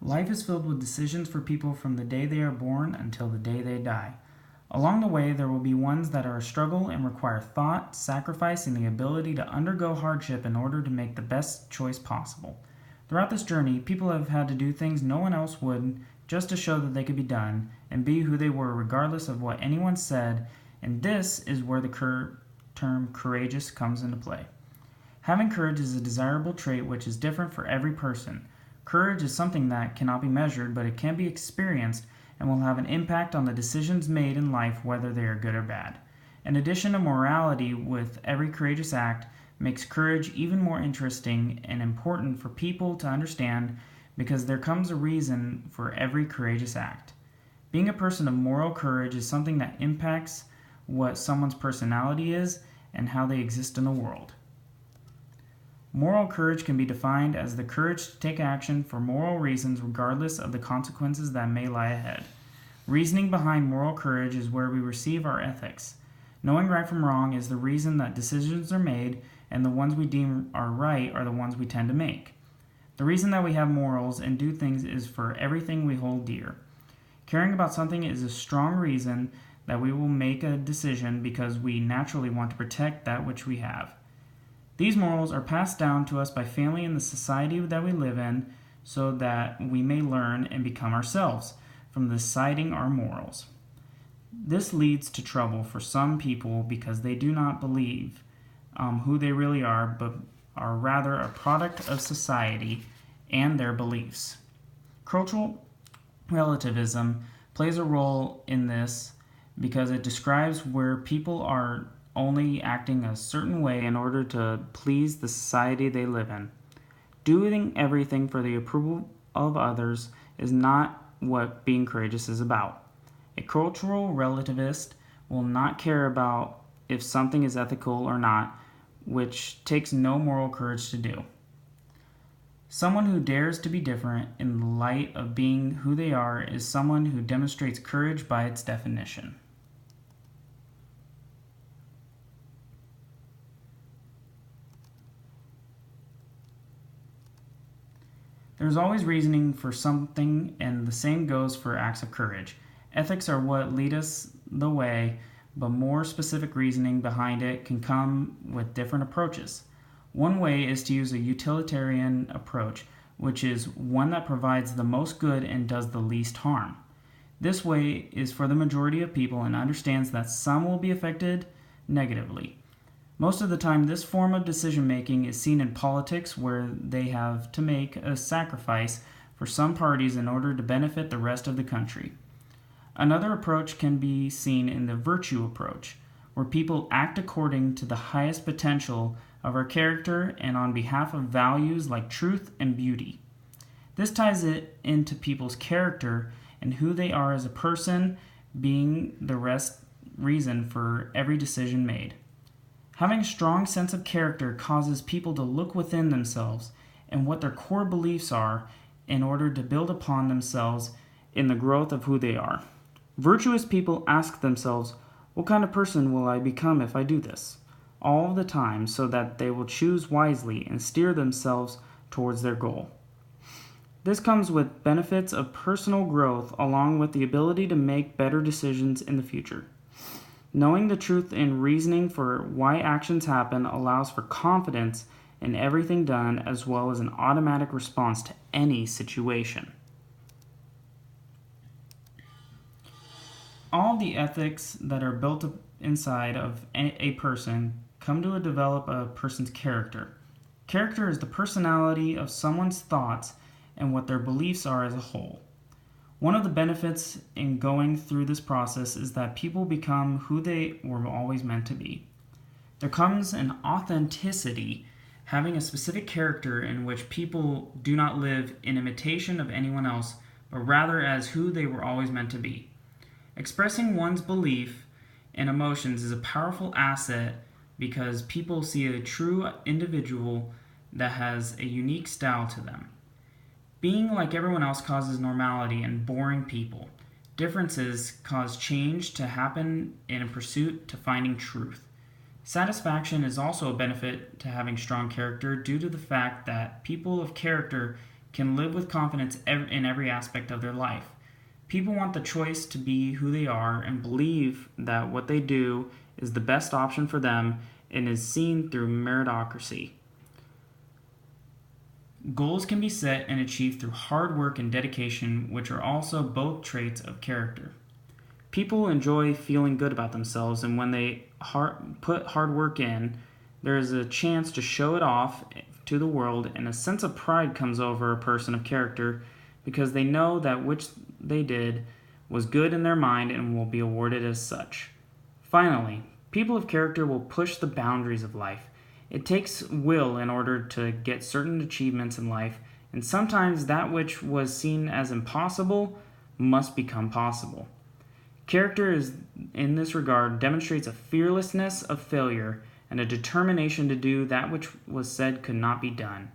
Life is filled with decisions for people from the day they are born until the day they die. Along the way, there will be ones that are a struggle and require thought, sacrifice, and the ability to undergo hardship in order to make the best choice possible. Throughout this journey, people have had to do things no one else would just to show that they could be done and be who they were regardless of what anyone said, and this is where the term courageous comes into play. Having courage is a desirable trait which is different for every person. Courage is something that cannot be measured, but it can be experienced and will have an impact on the decisions made in life, whether they are good or bad. In addition to morality, with every courageous act makes courage even more interesting and important for people to understand because there comes a reason for every courageous act. Being a person of moral courage is something that impacts what someone's personality is and how they exist in the world. Moral courage can be defined as the courage to take action for moral reasons regardless of the consequences that may lie ahead. Reasoning behind moral courage is where we receive our ethics. Knowing right from wrong is the reason that decisions are made, and the ones we deem are right are the ones we tend to make. The reason that we have morals and do things is for everything we hold dear. Caring about something is a strong reason that we will make a decision because we naturally want to protect that which we have. These morals are passed down to us by family and the society that we live in so that we may learn and become ourselves from deciding our morals. This leads to trouble for some people because they do not believe who they really are, but are rather a product of society and their beliefs. Cultural relativism plays a role in this because it describes where people are only acting a certain way in order to please the society they live in. Doing everything for the approval of others is not what being courageous is about. A cultural relativist will not care about if something is ethical or not, which takes no moral courage to do. Someone who dares to be different in the light of being who they are is someone who demonstrates courage by its definition. There's always reasoning for something, and the same goes for acts of courage. Ethics are what lead us the way, but more specific reasoning behind it can come with different approaches. One way is to use a utilitarian approach, which is one that provides the most good and does the least harm. This way is for the majority of people and understands that some will be affected negatively. Most of the time, this form of decision making is seen in politics where they have to make a sacrifice for some parties in order to benefit the rest of the country. Another approach can be seen in the virtue approach, where people act according to the highest potential of our character and on behalf of values like truth and beauty. This ties it into people's character and who they are as a person, being the reason for every decision made. Having a strong sense of character causes people to look within themselves and what their core beliefs are in order to build upon themselves in the growth of who they are. Virtuous people ask themselves, what kind of person will I become if I do this? All the time, so that they will choose wisely and steer themselves towards their goal. This comes with benefits of personal growth along with the ability to make better decisions in the future. Knowing the truth and reasoning for why actions happen allows for confidence in everything done as well as an automatic response to any situation. All the ethics that are built up inside of a person come to develop a person's character. Character is the personality of someone's thoughts and what their beliefs are as a whole. One of the benefits in going through this process is that people become who they were always meant to be. There comes an authenticity, having a specific character in which people do not live in imitation of anyone else, but rather as who they were always meant to be. Expressing one's belief and emotions is a powerful asset because people see a true individual that has a unique style to them. Being like everyone else causes normality and boring people. Differences cause change to happen in a pursuit to finding truth. Satisfaction is also a benefit to having strong character due to the fact that people of character can live with confidence in every aspect of their life. People want the choice to be who they are and believe that what they do is the best option for them and is seen through meritocracy. Goals can be set and achieved through hard work and dedication, which are also both traits of character. People enjoy feeling good about themselves, and when they put hard work in, there is a chance to show it off to the world, and a sense of pride comes over a person of character because they know that which they did was good in their mind and will be awarded as such. Finally, people of character will push the boundaries of life. It takes will in order to get certain achievements in life, and sometimes that which was seen as impossible must become possible. Character is, in this regard, demonstrates a fearlessness of failure and a determination to do that which was said could not be done.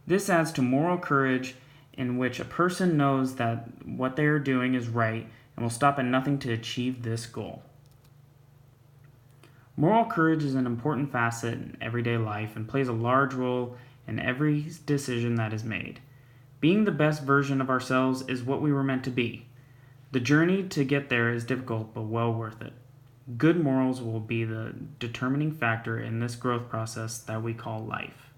This adds to moral courage, in which a person knows that what they are doing is right and will stop at nothing to achieve this goal. Moral courage is an important facet in everyday life and plays a large role in every decision that is made. Being the best version of ourselves is what we were meant to be. The journey to get there is difficult but well worth it. Good morals will be the determining factor in this growth process that we call life.